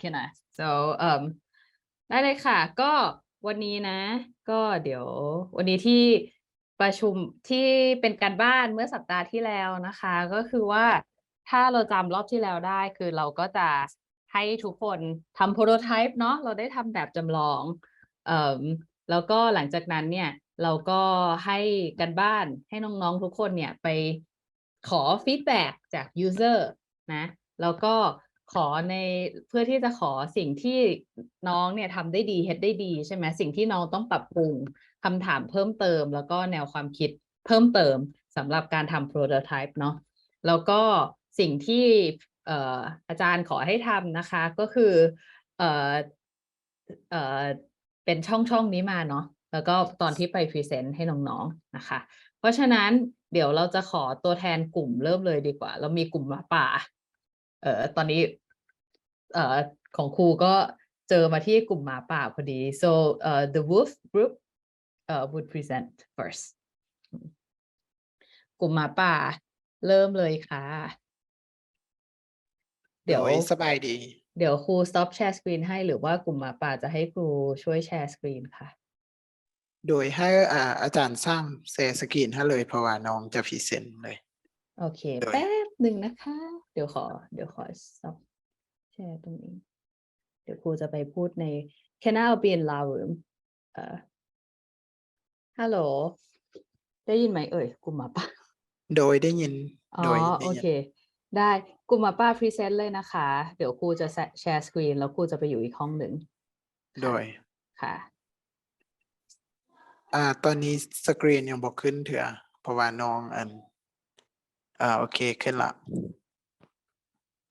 can I so ได้เลยค่ะก็วันนี้นะก็เดี๋ยววันนี้ที่ประชุมที่เป็นการบ้านเมื่อสัปดาห์ที่แล้วนะคะก็คือว่าถ้าเราจำรอบที่แล้วได้คือเราก็จะให้ทุกคนทำโปรโตไทป์เนาะเราได้ทำแบบจำลองเอ่อแล้วก็หลังจากนั้นเนี่ยเราก็ให้กันบ้านให้น้องๆทุกคนเนี่ยไปขอฟีดแบ็กจากยูเซอร์นะแล้วก็ขอในเพื่อที่จะขอสิ่งที่น้องเนี่ยทำได้ดีเฮ็ดได้ดีใช่ไหมสิ่งที่น้องต้องปรับปรุงคำถามเพิ่มเติมแล้วก็แนวความคิดเพิ่มเติมสำหรับการทำโปรโตไทป์เนาะแล้วก็สิ่งที่อาจารย์ขอให้ทำนะคะก็คือเอ่อเอ่อเป็นช่องนี้มาเนาะแล้วก็ตอนที่ไปพรีเซนต์ให้น้องๆนะคะเพราะฉะนั้นเดี๋ยวเราจะขอตัวแทนกลุ่มเริ่มเลยดีกว่าเรามีกลุ่มหมาป่าตอนนี้ของครูก็เจอมาที่กลุ่มหมาป่าพอดี so the wolf group would present first กลุ่มหมาป่าเริ่มเลยค่ะเดี๋ยวสบายดี เดี๋ยวครู stop share screen ให้หรือว่ากลุ่มหมาป่าจะให้ครูช่วยแชร์สกรีนค่ะโดยให้อาจารย์สร้างแชร์สกรีนให้เลยเพราะว่าน้องจะพรีเซนต์เลยโอเคแป๊บหนึ่งนะคะเดี๋ยวขอ stop แชร์ตรงนี้เดี๋ยวครูจะไปพูดใน Can I be in loud room ฮัลโหลได้ยินไหมเอ่ยกลุ่มหมาป่าโดยได้ยิน อ๋อ โดยได้ โอ ยิน เคได้กลุ่มหมาป่าพรีเซนต์เลยนะคะเดี๋ยวครูจะแชร์สกรีนแล้วครูจะไปอยู่อีกห้องหนึ่ง โดย ค่ะ ตอนนี้สกรีนยังบอกขึ้นเถอะเพราะว่าน้องโอเคขึ้นละ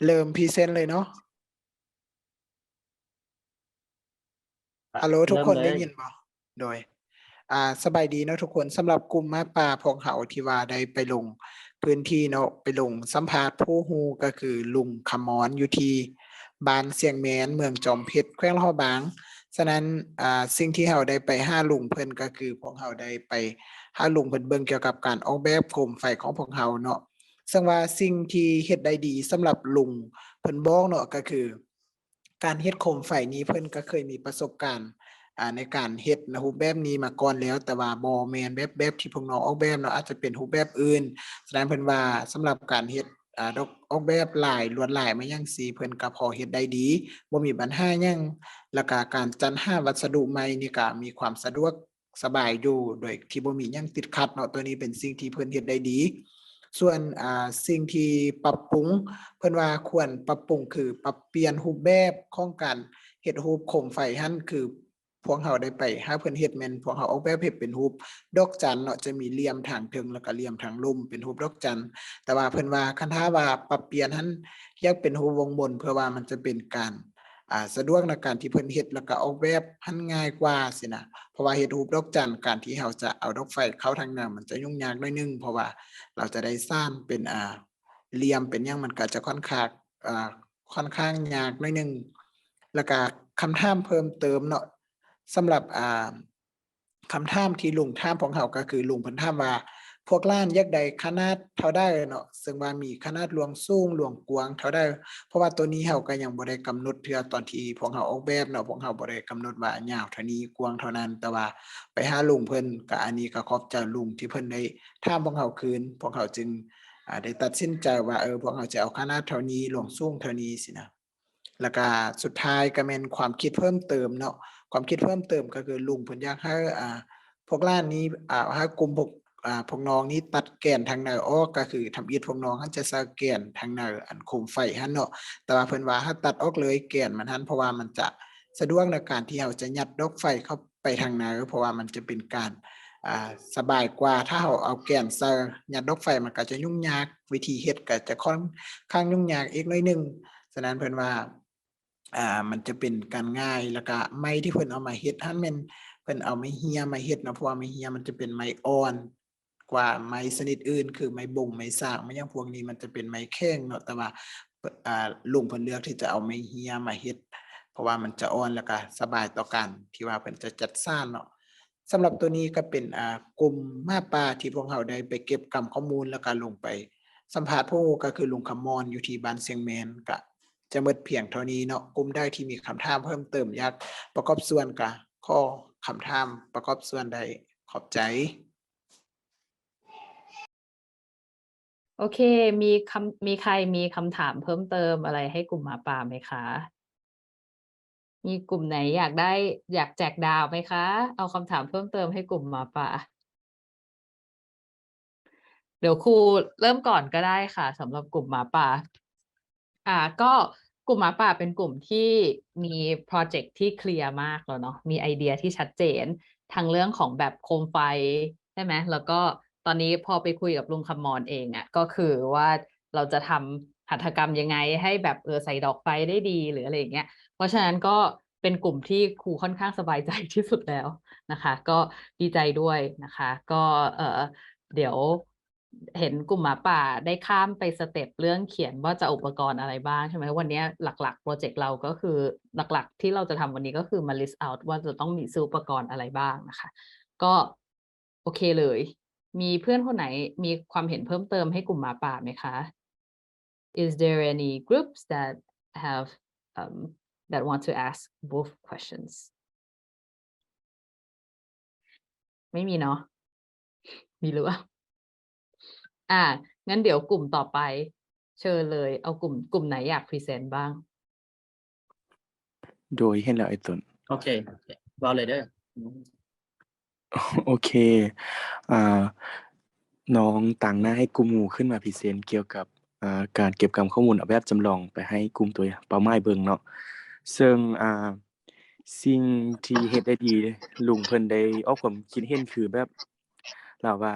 เริ่มพรีเซนต์เลยเนาะฮัลโหลทุกคนได้ยินบ่โดยสบายดีเนาะทุกคนสำหรับกลุ่มหมาป่าพวกเขาที่ว่าได้ไปลงพื้นที่เนาะไปลงสัมภาษณ์ผู้ฮู้ก็คือลุงขมรอยู่ที่บ้านเสียงแมนเมืองจอมเพชรแขวงลาดบางฉะนั้นสิ่งที่เราได้ไปหาลุงเพิ่นก็คือพวกเราได้ไปหาลุงเพิ่นเบิ่งเกี่ยวกับการออกแบบโคมไฟของพวกเราเนาะซึ่งว่าสิ่งที่เฮ็ดได้ดีสำหรับลุงเพิ่นบอกเนาะก็คือการเฮ็ดโคมไฟนี้เพิ่นก็เคยมีประสบการณ์ในการเฮ็ดรูปแบบนี้มาก่อนแล้วแต่ว่าบ่แม่นแบบที่พวกน้องออกแบบเนาะอาจจะเป็นรูปแบบอื่นฉะนั้นเพิ่นว่าสำหรับการเฮ็ดออกแบบลายลวดลายมาจั่งซี้เพิ่นก็พอเฮ็ดได้ดีบ่มีปัญหาหยังแล้วก็การจัดหาวัสดุใหม่นี่ก็มีความสะดวกสบายอยู่โดยที่บ่มีหยังติดขัดเนาะตัวนี้เป็นสิ่งที่เพิ่นเฮ็ดได้ดีส่วนสิ่งที่ปรับปรุงเพิ่นว่าควรปรับปรุงคือปรับเปลี่ยนรูปแบบของการเฮ็ดรูปโคมไฟหั้นคือพวกเราได้ไปหาเพิ่นเฮ็ดแม่นพวกเราออกแบบเฮ็ดเป็นรูปดอกจันเนาะจะมีเหลี่ยมทางเทิงแล้วก็เหลี่ยมทางลุ่มเป็นรูปดอกจันแต่ว่าเพิ่นว่าคันถ้าว่าปรับเปลี่ยนหั้นอยากเป็นรูปวงบนเพื่อว่ามันจะเป็นการสะดวกในการที่เพิ่นเฮ็ดแล้วก็ออกแบบหั้นง่ายกว่าสินะเพราะว่าเฮ็ดรูปดอกจันการที่เราจะเอาดอกไฟเข้าทางหน้ามันจะยุ่งยากหน่อยนึงเพราะว่าเราจะได้สร้างเป็นเหลี่ยมเป็นหยังมันก็จะค่อนข้างยากหน่อยนึงแล้วก็คำถามเพิ่มเติมเนาะสำหรับคำถามที่ลุงถามของเราก็คือลุงเพิ่นถามว่าพวกร้านอยากได้ขนาดเท่าใดเนาะซึ่งว่ามีขนาดหลวงสูงหลวงกว้างเท่าใดเพราะว่าตัวนี้เราก็ยังบ่ได้กำหนดเทื่อตอนที่พวกเราออกแบบเนาะพวกเราบ่ได้กำหนดว่ายาวเท่านี้กว้างเท่านั้นแต่ว่าไปหาลุงเพิ่นก็อันนี้ก็ขอบใจลุงที่เพิ่นได้ถามพวกเราคืนพวกเราจึงได้ตัดสินใจว่าพวกเราจะเอาขนาดเท่านี้หลวงสูงเท่านี้สินะแล้วก็สุดท้ายก็แม่นความคิดเพิ่มเติมเนาะความคิดเพิ่มเติมก็คือลุงเพิ่นอยากให้พวกร้านนี้ให้กลุ่มพวกน้องนี้ตัดแก่นทางในออกก็คือทำอิฐพวกน้องหั้นจะใส่แก่นทางในอันโคมไฟหั้นเนาะแต่ว่าเพิ่นว่าถ้าตัดออกเลยแก่นมันหั้นเพราะว่ามันจะสะดวกในการที่เราจะยัดดอกไฟเข้าไปทางในเพราะว่ามันจะเป็นการสบายกว่าถ้าเราเอาแก่นใส่ยัดดอกไฟมันก็จะยุ่งยากวิธีเฮ็ดก็จะค่อนข้างยุ่งยากอีกหน่อยนึงฉะนั้นเพิ่นว่ามันจะเป็นการง่ายแล้วก็ไม้ที่เพิ่นเอามาเฮ็ดหั้นแม่นเพิ่นเอาไม้เหี้ยมาเฮ็ดเนาะเพราะว่าไม้เหี้ยมันจะเป็นไม้อ่อนกว่าไม้ชนิดอื่นคือไม้บงไม้สร้างไม้หยังพวกนี้มันจะเป็นไม้แข็งเนาะแต่ว่าลุงเพิ่นเลือกที่จะเอาไม้เหี้ยมาเฮ็ดเพราะว่ามันจะอ่อนแล้วก็สบายต่อการที่ว่าเพิ่นจะจัดสร้างเนาะสำหรับตัวนี้ก็เป็นกลุ่มหมาป่าที่พวกเราได้ไปเก็บกำข้อมูลแล้วก็ลงไปสัมภาษณ์ผู้ก็คือลุงขมรอยู่ที่บ้านเสียงแมนก็ จะหมดเพียงเท่านี้เนาะกลุ่มใดที่มีคำถามเพิ่มเติมอยากประกอบส่วนก็ข้อคำถามประกอบส่วนใดขอบใจ โอเค มีใครมีคำถามเพิ่มเติมอะไรให้กลุ่มหมาป่าไหมคะ มีกลุ่มไหนอยากแจกดาวไหมคะ เอาคำถามเพิ่มเติมให้กลุ่มหมาป่า เดี๋ยวครูเริ่มก่อนก็ได้ค่ะสำหรับกลุ่มหมาป่า ก็กลุ่มหมาป่าเป็นกลุ่มที่มีโปรเจกต์ที่เคลียร์มากแล้วเนาะมีไอเดียที่ชัดเจนทางเรื่องของแบบโคมไฟใช่ไหมแล้วก็ตอนนี้พอไปคุยกับลุงคำมอนเองอ่ะก็คือว่าเราจะทำหัตถกรรมยังไงให้แบบใส่ดอกไฟได้ดีหรืออะไรอย่างเงี้ยเพราะฉะนั้นก็เป็นกลุ่มที่ครูค่อนข้างสบายใจที่สุดแล้วนะคะ ก็ดีใจด้วยนะคะ ก็เดี๋ยวเห็นกลุ่มหมาป่าได้ข้ามไปสเต็ปเรื่องเขียนว่าจะอุปกรณ์อะไรบ้างใช่ไหมวันนี้หลักๆโปรเจกต์เราก็คือหลักๆที่เราจะทำวันนี้ก็คือมา list out ว่าจะต้องมีซื้ออุปกรณ์อะไรบ้างนะคะก็โอเคเลยมีเพื่อนคนไหนมีความเห็นเพิ่มเติมให้กลุ่มหมาป่าไหมคะ Is there any groups that have that want to ask both questions ไม่มีเนาะมีหรือเปล่างั้นเดี๋ยวกลุ่มต่อไปเชิญเลยเอากลุ่มไหนอยากพรีเซนต์บ้าง โดยเห็นแล้วไอ้ตน โอเคเว้าเลยเด้อ โอเคน้องตั้งหน้าให้กลุ่มหมู่ขึ้นมาพรีเซนต์เกี่ยวกับการเก็บกำข้อมูลเอาแบบจำลองไปให้กลุ่มตัวเป้าหมายเบิ่งเนาะซึ่งสิ่งที่เฮ็ดได้ดีลุงเพิ่นได้ออกความคิดเห็นคือแบบว่า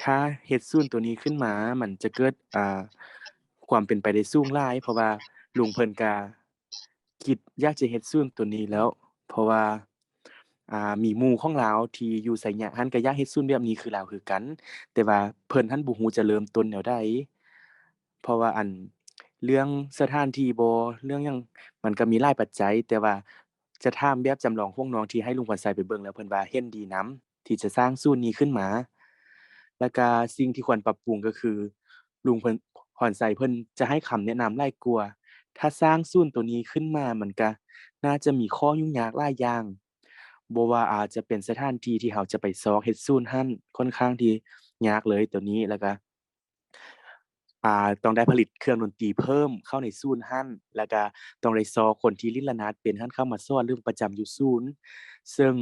ถ้าเฮ็ดศูนย์ตัวนี้ขึ้นมามันจะเกิดความเป็นไปได้สูงหลายเพราะว่าลุงเพิ่นก็คิดอยากจะเฮ็ดศูนย์ตัวนี้แล้วเพราะว่ามีหมู่ของลาวที่อยู่ไสหยังหั้นก็อยากเฮ็ดศูนย์แบบนี้คือลาวคือกันแต่ว่าเพิ่นหั้นบ่ฮู้จะเริ่มต้นแนวใดเพราะว่าเรื่องสถานที่บ่เรื่องหยังมันก็มีหลายปัจจัยแต่ว่าจะถามแบบจำลองพวกน้องที่ให้ลุงพรไสไปเบิ่งแล้วเพิ่นว่าเห็นดีนำที่จะสร้างศูนย์นี้ขึ้นมาแล้วก็สิ่งที่ควรปรับปรุงก็คือลุงพรไสเพิ่นจะให้คำแนะนำหลายกว่าถ้าสร้างศูนย์ตัวนี้ขึ้นมามันก็น่าจะมีข้อยุ่งยากหลายอย่าง บ่ว่าอาจจะเป็นสถานที่ที่เราจะไปซอกเฮ็ดศูนย์หั้นค่อนข้างที่ยากเลยตัวนี้แล้วก็ต้องได้ผลิตเครื่องดนตรีเพิ่มเข้าในศูนย์หั้นแล้วก็ต้องได้ซอคนที่ลิ้นระนาดเป็นหั้นเข้ามาสอนเรื่องประจำอยู่ศูนย์ซึ่ง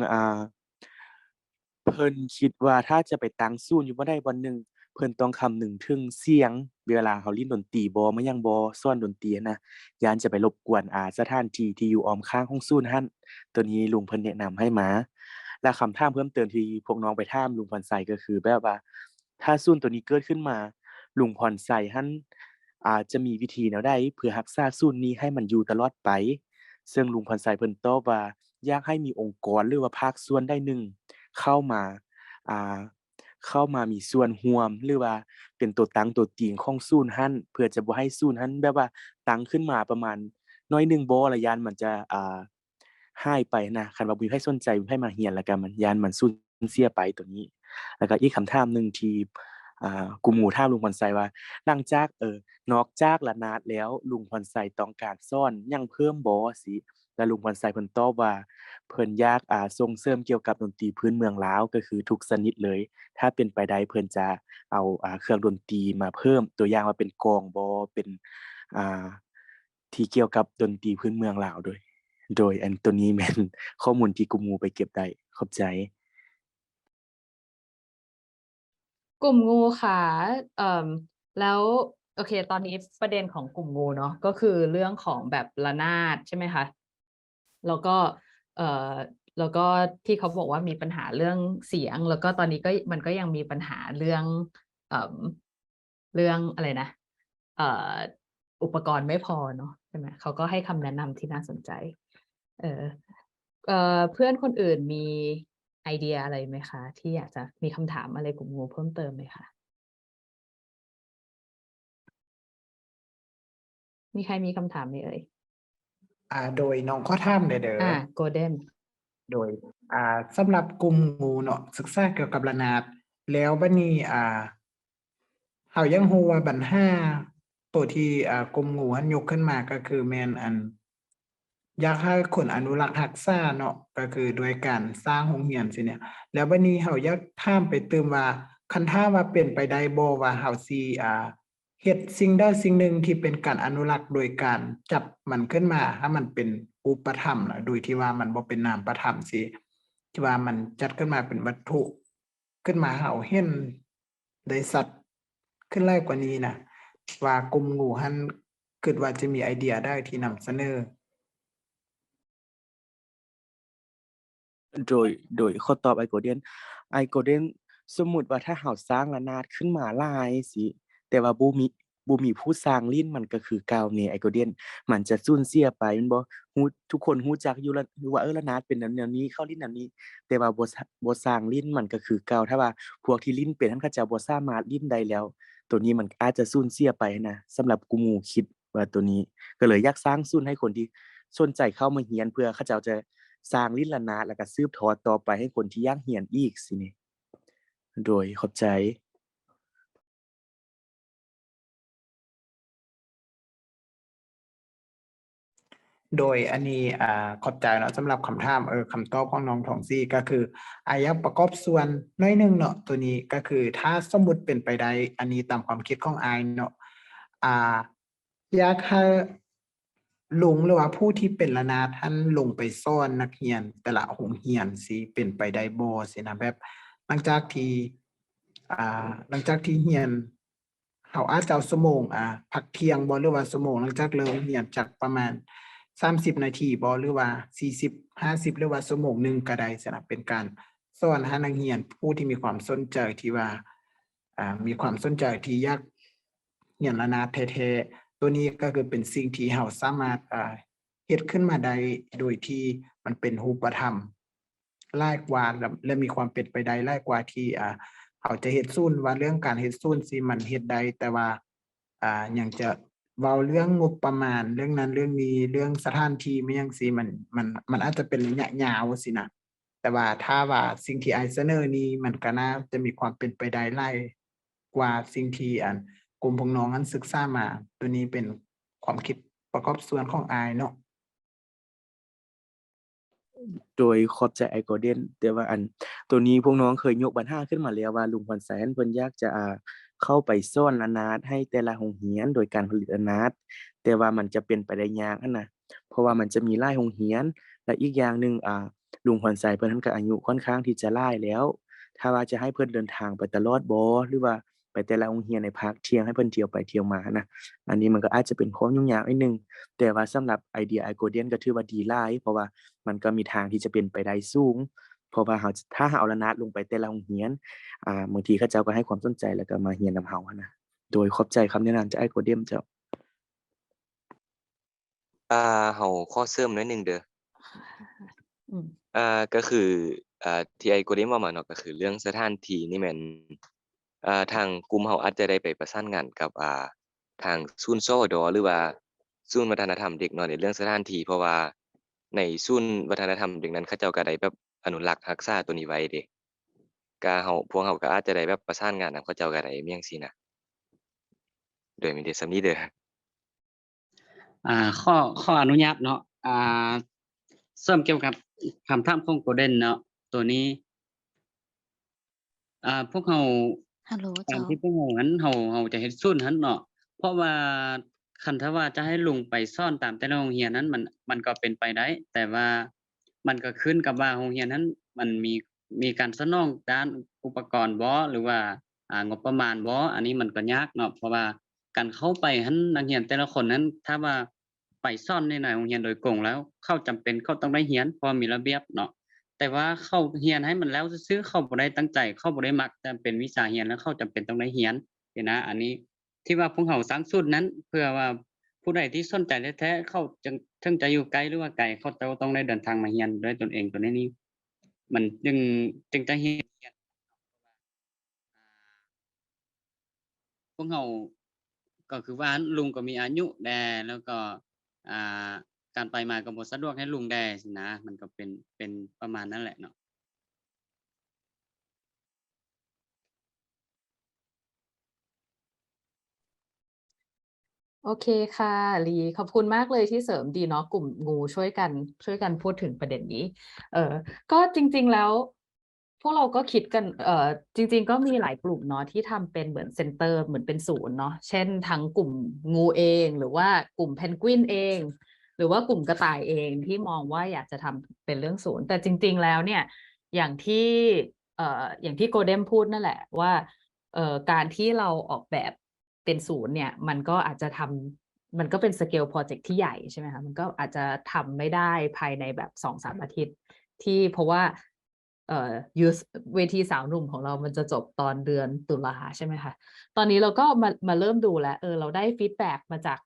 เพิ่นคิดว่าถ้าจะไปตั้งศูนย์อยู่บ่ใดบ่หนึ่งเพิ่นต้องคำนึงถึงเสียงเวลาเราเล่นดนตรีบ่มายังบ่สอนดนตรีหั้นนะย้านจะไปรบกวนสถานที่ที่อยู่อ้อมข้างของศูนย์หั้นตัวนี้ลุงเพิ่นแนะนำให้มาและคำถามเพิ่มเติมที่พวกน้องไปถามลุงพรไสก็คือแบบว่าถ้าศูนย์ตัวนี้เกิดขึ้นมาลุงพรไสหั้นจะมีวิธีแนวใดเพื่อรักษาศูนย์นี้ให้มันอยู่ตลอดไปซึ่งลุงพรไสเพิ่นตอบว่าอยากให้มีองค์กรหรือว่าภาคส่วนใดหนึ่งเข้ามามีส่วนร่วมหรือว่าเป็นตัวตั้งตัวจริงของศูนย์หั้นเพื่อจะบ่ให้ศูนย์หั้นแบบว่าตั้งขึ้นมาประมาณน้อยหนึ่งบ่แล้วย้านมันจะหายไปนะคันว่าบ่มีไผสนใจบ่มีไผมาเรียนแล้วก็มันย้านมันสูญเสียไปตัวนี้แล้วก็อีกคำถามหนึ่งที่กลุ่มหมู่ถามลุงพรไสว่าหลังจากนอกจากระนาดแล้วลุงพรไสต้องการสอนหยังเพิ่มบ่สิแล้วลุงพรไสเพิ่นตอบว่าเพิ่นอยากส่งเสริมเกี่ยวกับดนตรีพื้นเมืองลาวก็คือทุกชนิดเลยถ้าเป็นไปได้เพิ่นจะเอาเครื่องดนตรีมาเพิ่มตัวอย่างว่าเป็นกลองบ่เป็นอ่าที่เกี่ยวกับดนตรีพื้นเมืองลาวโดยอันตัวนี้แม่นข้อมูลที่กลุ่มหมู่ไปเก็บได้ขอบใจ กลุ่มงูค่ะแล้วโอเคตอนนี้ประเด็นของกลุ่มงูเนาะก็คือเรื่องของแบบระนาดใช่ไหมคะแล้วก็เอ่อแล้วก็ที่เขาบอกว่ามีปัญหาเรื่องเสียงแล้วก็ตอนนี้มันก็ยังมีปัญหาเรื่องเอ่อเรื่องอะไรนะเอ่ออุปกรณ์ไม่พอเนาะใช่ไหมเขาก็ให้คำแนะนำที่น่าสนใจเออเพื่อนคนอื่นมีไอเดียอะไรไหมคะที่อยากจะมีคำถามอะไรกลุ่มงูเพิ่มเติมไหมคะมีใครมีคำถามไหมเอ่ยโดยน้องข้อถามเด้อ โกลเด้นโดยสำหรับกลุ่มหมู่เนาะศึกษาเกี่ยวกับระนาดแล้วบัดนี้เฮายังฮู้ว่าปัญหา ตัวที่กรมงูหันยกขึ้นมาก็คือแม่นอยากให้คนอนุรักษ์รักษาเนาะก็คือโดยการสร้างโรงเรียนสิเนี่ย แล้วบัดนี้เฮาอยากถามไปเติมว่าคันถ้าว่าเป็นไปได้บ่ว่าเฮาสิเฮ็ดสิ่งใดสิ่งหนึ่งที่เป็นการอนุรักษ์โดยการจับมันขึ้นมาให้มันเป็นรูปธรรมน่ะโดยที่ว่ามันบ่เป็นนามธรรมสิที่ว่ามันจัดขึ้นมาเป็นวัตถุขึ้นมาให้เราเห็นได้ชัดขึ้นหลายกว่านี้น่ะว่ากลุ่มงูหั้นคิดว่าจะมีไอเดียได้ที่นำเสนอ โดยข้อตอบไอโกเดนสมมุติว่าถ้าเราสร้างระนาดขึ้นมาหลายสิแต่ว่าบ่มีผู้สร้างลิ้นมันก็คือเก่านี่ไอโกเดนมันจะสูญเสียไปแม่นบ่ทุกคนรู้จักอยู่แล้วว่าระนาดเป็นแนวๆนี้เข้าลิ้นอันนี้แต่ว่าบ่สร้างลิ้นมันก็คือเก่าถ้าว่าพวกที่ลิ้นเป็นนั้นเขาเจ้าบ่สามารถลิ้นได้แล้ว ตัวนี้มันอาจจะสูญเสียไปนะสำหรับกลุ่มหมู่คิดว่าตัวนี้ก็เลยอยากสร้างศูนย์ให้คนที่สนใจเข้ามาเรียนเพื่อเขาเจ้าจะสร้างลิ้นระนาดแล้วก็สืบทอดต่อไปให้คนที่อยากเรียนอีกสินี่โดยเข้าใจ โดยอันนี้ขอบใจเนาะสำหรับคำถามคำตอบของน้องทองซี่ก็คืออยากประกอบส่วนน้อยหนึ่งเนาะตัวนี้ก็คือถ้าสมมุติเป็นไปได้อันนี้ตามความคิดของอายเนาะอ่าอยากให้ลุงหรือว่าผู้ที่เป็นระนาดท่านลงไปสอนนักเรียนแต่ละโรงเรียนสิเป็นไปได้บ่สินะแบบหลังจากที่เรียนเขาอาจจะเอาชั่วโมงพักเที่ยงบ่หรือว่าชั่วโมงหลังจากเลิกเรียนจากประมาณ30 นาทีบ่หรือว่า40 50หรือว่าชั่วโมงหนึ่งก็ได้สำหรับเป็นการสอนให้นักเรียนผู้ที่มีความสนใจที่ว่ามีความสนใจที่อยากเรียนระนาดแท้ๆตัวนี้ก็คือเป็นสิ่งที่เราสามารถเฮ็ดขึ้นมาได้โดยที่มันเป็นรูปธรรมหลายกว่าและมีความเป็นไปได้หลายกว่าที่เขาจะเฮ็ดศูนย์ว่าเรื่องการเฮ็ดศูนย์สิมันเฮ็ดได้แต่ว่ายังจะเว้าเรื่องงบประมาณเรื่องนั้นเรื่องนี้เรื่องสถานที่อิหยังซี้มันอาจจะเป็นระยะยาวสินะแต่ว่าถ้าว่าสิ่งที่อ้ายเสนอนี้มันก็น่าจะมีความเป็นไปได้หลายกว่าสิ่งที่กลุ่มพวกน้องนั้นศึกษามาตัวนี้เป็นความคิดประกอบส่วนของอ้ายเนาะ โดยขอบใจไอ้ Golden แต่ว่าตัวนี้พวกน้องเคยยกปัญหาขึ้นมาแล้วว่าลุงพรแสนเพิ่นอยากจะเข้าไปสอนระนาดให้แต่ละโรงเรียนโดยการผลิตระนาดแต่ว่ามันจะเป็นไปได้ยากนะเพราะว่ามันจะมีหลายโรงเรียนและอีกอย่างหนึ่งลุงพรชัยเพิ่นก็อายุค่อนข้างที่จะหลายแล้ว ถ้าว่าจะให้เพิ่นเดินทางไปตลอดบ่หรือว่าไปแต่ละโรงเรียนในภาคเที่ยงให้เพิ่นเที่ยวไปเที่ยวมานะอันนี้มันก็อาจจะเป็นความยุ่งยากนิดหนึ่งแต่ว่าสำหรับไอเดียไอ้ Golden ก็ถือว่าดีหลายเพราะว่า มันก็มีทางที่จะเป็นไปได้สูง เพราะว่าถ้าเราเอาระนาดลงไปแต่ละโรงเรียนบางทีเขาเจ้าก็ให้ความสนใจแล้วก็มาเรียนนำเราหั้นนะโดยขอบใจคำแนะนำจากอ้าย Golden เจ้าเราขอเสริมหน่อยหนึ่งเด้อ อืม ก็คือที่ไอ้ Golden เว้ามาเนาะก็คือเรื่องสถานที่นี่แม่นทางกลุ่มเราอาจจะได้ไปประสานงานกับทางศูนย์ สวด. หรือว่าศูนย์วัฒนธรรมเด็กน้อยในเรื่องสถานที่เพราะว่าในศูนย์วัฒนธรรมเด็กนั้นเขาเจ้าก็ได้แบบอนุรักษ์รักษาตัวนี้ไว้เดะก็พวกเราก็อาจจะได้แบบประสานงานนำเขาเจ้าก็ได้มีจั่งซี้นะโดยมีแต่ส่ำนี้เด้อ ข้ออนุญาตเนาะเสริมเกี่ยวกับคำถามของ Golden เนาะตัวนี้พวกเรา ฮัลโหล ตาม เจ้า ที่พวกเราหั้นเราจะเฮ็ดศูนย์หั้นเนาะเพราะว่าคันถ้าว่าจะให้ลุงไปสอนตามแต่ละโรงเรียนนั้นมันก็เป็นไปได้ แต่ว่ามันก็ขึ้นกับว่าโรงเรียนนั้นมันมีการสนองด้านอุปกรณ์บ่หรือว่างบประมาณบ่อันนี้มันก็ยากเนาะเพราะว่าการเข้าไปหั้นนักเรียนแต่ละคนนั้นถ้าว่าไปสอนในโรงเรียนโดยตรงแล้วเขาจำเป็นเขาต้องได้เรียนเพราะมีระเบียบเนาะ แต่ว่าเขาเรียนให้มันแล้วซื่อๆเขาบ่ได้ตั้งใจเขาบ่ได้มักแต่เป็นวิชาเรียนแล้วเขาจำเป็นต้องได้เรียนเห็นนะอันนี้ที่ว่าพวกเราสร้างศูนย์นั้น เพื่อว่าผู้ใดที่สนใจแท้ๆเขาถึงจะอยู่ไกลหรือว่าไกลเขาจะต้องได้เดินทางมาเรียนด้วยตนเองตัวนี้มันจึงจะเรียนพวกเราก็คือว่าลุงก็มีอายุแด่แล้วก็อ่าการไปมาก็บ่สะดวกให้ลุงแด่สินะมันก็เป็นประมาณนั้นแหละเนาะ โอเคค่ะลีขอบคุณมากเลยที่เสริมดีเนาะกลุ่มงูช่วยกันพูดถึงประเด็นนี้ก็จริงๆแล้วพวกเราก็คิดกันจริงๆก็มีหลายกลุ่มเนาะที่ทำเป็นเหมือนเซ็นเตอร์เหมือนเป็นศูนย์เนาะเช่นทั้งกลุ่มงูเองหรือว่ากลุ่มเพนกวินเองหรือว่ากลุ่มกระต่ายเองที่มองว่าอยากจะทำเป็นเรื่องศูนย์แต่จริงๆแล้วเนี่ยอย่างที่อย่างที่โกเด้มพูดนั่นแหละว่าการที่เราออกแบบเป็นศูนย์เนี่ยมันก็อาจจะทำมันก็เป็นสเกลโปรเจกต์ที่ใหญ่ใช่ไหมคะมันก็อาจจะทำไม่ได้ภายในแบบ2-3 อาทิตย์ที่เพราะว่าเวทีสาวหนุ่มของเรามันจะจบตอนเดือนตุลาใช่ไหมคะตอนนี้เราก็มาเริ่มดูแล้วเราได้ฟีดแบ็กมาจาก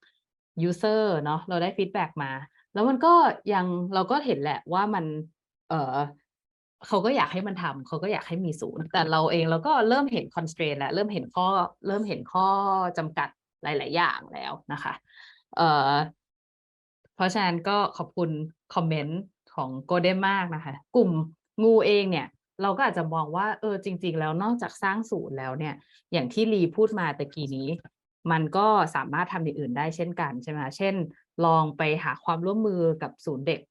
ยูเซอร์เนาะเราได้ฟีดแบ็กมาแล้วมันก็ยังเราก็เห็นแหละว่ามันเขาก็อยากให้มันทำเขาก็อยากให้มีศูนย์แต่เราเองเราก็เริ่มเห็น constraint แล้วเริ่มเห็นข้อจำกัดหลายๆอย่างแล้วนะคะเพราะฉะนั้นก็ขอบคุณคอมเมนต์ของโกเด้มากนะคะกลุ่มงูเองเนี่ยเราก็อาจจะมองว่าจริงๆแล้วนอกจากสร้างศูนย์แล้วเนี่ยอย่างที่ลีพูดมาตะกี้นี้มันก็สามารถทำอย่างอื่นได้เช่นกันใช่ไหมเช่นลองไปหาความร่วมมือกับศูนย์เด็ก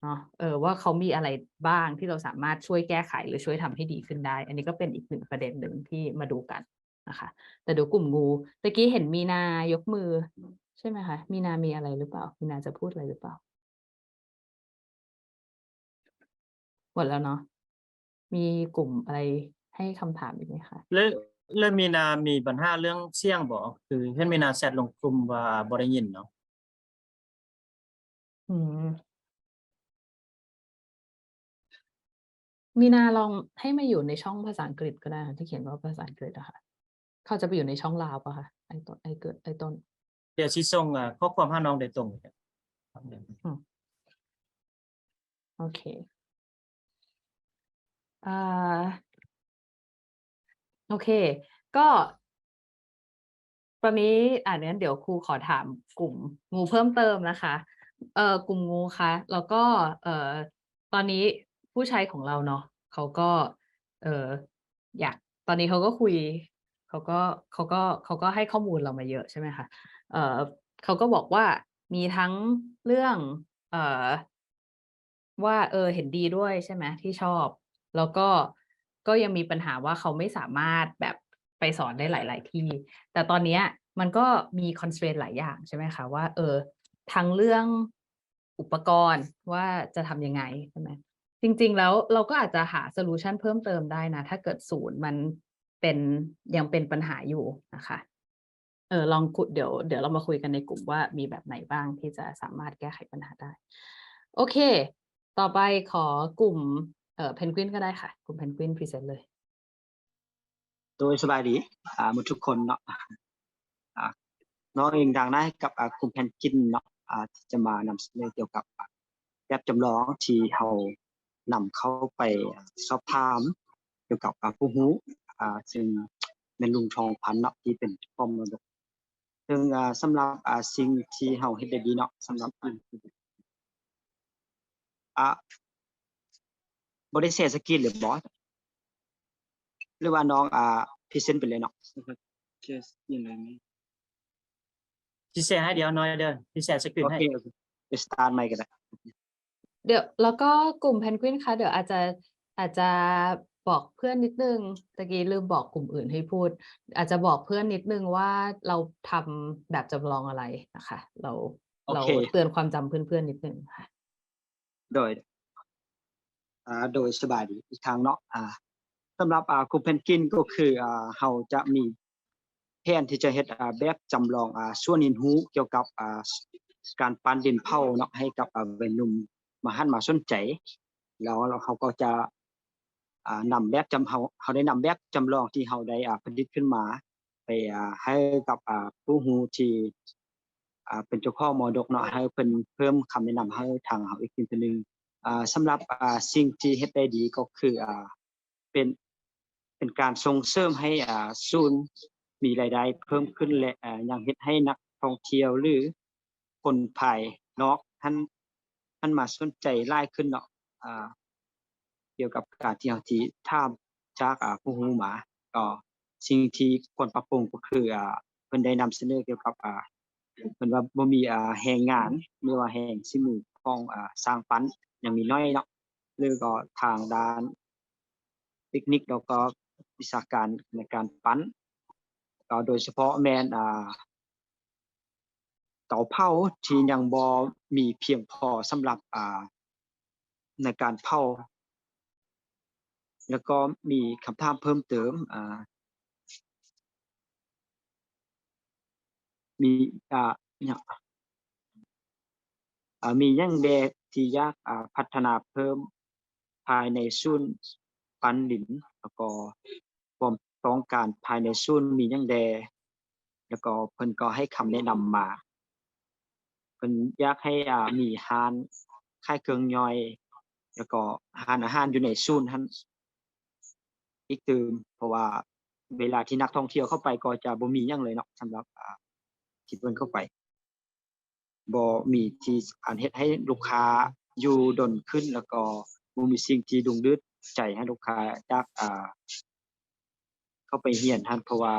เนาะว่าเขามีอะไรบ้างที่เราสามารถช่วยแก้ไขหรือช่วยทำให้ดีขึ้นได้อันนี้ก็เป็นอีกหนึ่งประเด็นหนึ่งที่มาดูกันนะคะแต่เดี๋ยวกลุ่มงูตะกี้เห็นมีนายกมือใช่ไหมคะมีนามีอะไรหรือเปล่ามีนาจะพูดอะไรหรือเปล่าหมดแล้วเนาะมีกลุ่มอะไรให้คำถามอีกไหมคะ แล้วมีนามีปัญหาเรื่องเสียงบ่คือเห็นมีนาแชทลงกลุ่มว่าบ่ได้ยินเนาะ อืมมีนาลองให้มาอยู่ในช่องภาษาอังกฤษก็ได้ค่ะที่เขียนว่าภาษาอังกฤษอะค่ะเขาจะไปอยู่ในช่องลาวปะคะไอ้ต้น เดี๋ยวสิส่งข้อความหาน้องโดยตรง โอเคอ่าโอเค ก็ตอนนี้งั้นเดี๋ยวครูขอถามกลุ่มงูเพิ่มเติมนะคะกลุ่มงูคะแล้วก็ตอนนี้ผู้ใช้ของเราเนาะเขาก็อยากตอนนี้เขาก็คุยเขาก็ให้ข้อมูลเรามาเยอะใช่ไหมคะเขาก็บอกว่ามีทั้งเรื่องว่าเห็นดีด้วยใช่ไหมที่ชอบแล้วก็ยังมีปัญหาว่าเขาไม่สามารถแบบไปสอนได้หลายๆที่แต่ตอนเนี้ยมันก็มี constraint หลายอย่างใช่ไหมคะว่าทั้งเรื่องอุปกรณ์ว่าจะทำยังไงใช่ไหมจริงๆแล้วเราก็อาจจะหาโซลูชันเพิ่มเติมได้นะถ้าเกิดศูนย์มันยังเป็นปัญหาอยู่นะคะลองเดี๋ยวเรามาคุยกันในกลุ่มว่ามีแบบไหนบ้างที่จะสามารถแก้ไขปัญหาได้โอเคต่อไปขอกลุ่มเพนกวินก็ได้ค่ะกลุ่มเพนกวินพรีเซนต์เลย โดยสบายดีหมดทุกคนเนาะน้องเองดังได้กับกลุ่มแพนกินเนาะที่จะมานำเสนอเกี่ยวกับแบบจำลองที่เรานำเข้าไปสอบถามเกี่ยวกับผู้รู้ซึ่งเป็นลุงทองพันเนาะที่เป็นข้อมรดกซึ่งสำหรับสิ่งที่เราเฮ็ดได้ดีเนาะสำหรับบ่ได้แชร์สกรีนหรือบ่หรือว่าน้องพรีเซนต์ไปเลยเนาะ สิแชร์ให้เดี๋ยวน้อยเด้อสิแชร์สกรีน โอ ให้ เคไปสตาร์ทใหม่ก็ได้ เดี๋ยวแล้วก็กลุ่มเพนกวินคะเดี๋ยวอาจจะบอกเพื่อนนิดนึงตะกี้ลืมบอกกลุ่มอื่นให้พูด อาจจะบอกเพื่อนนิดนึงว่าเราทำแบบจำลองอะไรนะคะเรา โอเค เตือนความจำเพื่อนๆนิดนึงค่ะ โดยสบายดีอีกครั้งเนาะสำหรับกลุ่มเพนกวินก็คือเราจะมีแผนที่จะเฮ็ดแบบจำลองส่วนหินหูเกี่ยวกับการปั้นดินเผาเนาะให้กับวัยหนุ่มมาหันมาสนใจแล้วเขาก็จะนำแบบเขาได้นำแบบจำลองที่เขาได้ผลิตขึ้นมาไปให้กับผู้รู้ที่เป็นเจ้าของมรดกเนาะให้เพิ่นเพิ่มคำแนะนำให้ทางเขาอีกทีนึงสำหรับสิ่งที่เฮ็ดได้ดีก็คือเป็นการส่งเสริมให้ศูนย์มีรายได้เพิ่มขึ้นและยังเฮ็ดให้นักท่องเที่ยวหรือคนภายนอกท่านมาสนใจหลายขึ้นเนาะเกี่ยวกับการที่เราที่ถามจากผู้รู้มาก็สิ่งที่ควรปรับปรุงก็คือเพิ่นได้นำเสนอเกี่ยวกับ เพิ่นว่าบ่มีแรงงานหรือว่าแรงสิมือของสร้างปั้นยังมีน้อยเนาะหรือก็ทางด้านเทคนิคแล้วก็วิชาการในการปั้นก็โดยเฉพาะแม่นเตาเผาที่ยังบ่มีเพียงพอสำหรับในการเผาแล้วก็มีคำถามเพิ่มเติมมีหยังมีหยังแดที่อยากพัฒนาเพิ่มภายในศูนย์ปั้นดินแล้วก็ความต้องการภายในศูนย์มีหยังแดแล้วก็เพิ่นก็ให้คำแนะนำมาเพิ่นอยากให้มีร้านขายเครื่องย่อย แล้วก็ร้านอาหารอยู่ในศูนย์หั้นอีกตื่มเพราะว่าเวลาที่นักท่องเที่ยวเข้าไปก็จะบ่มีหยังเลยเนาะสำหรับที่เพิ่นเข้าไปบ่มีที่เฮ็ดให้ลูกค้าอยู่ดนขึ้นแล้วก็บ่มีสิ่งที่ดึงดูดใจให้ลูกค้าอยากเข้าไปเรียนหั้นเพราะว่า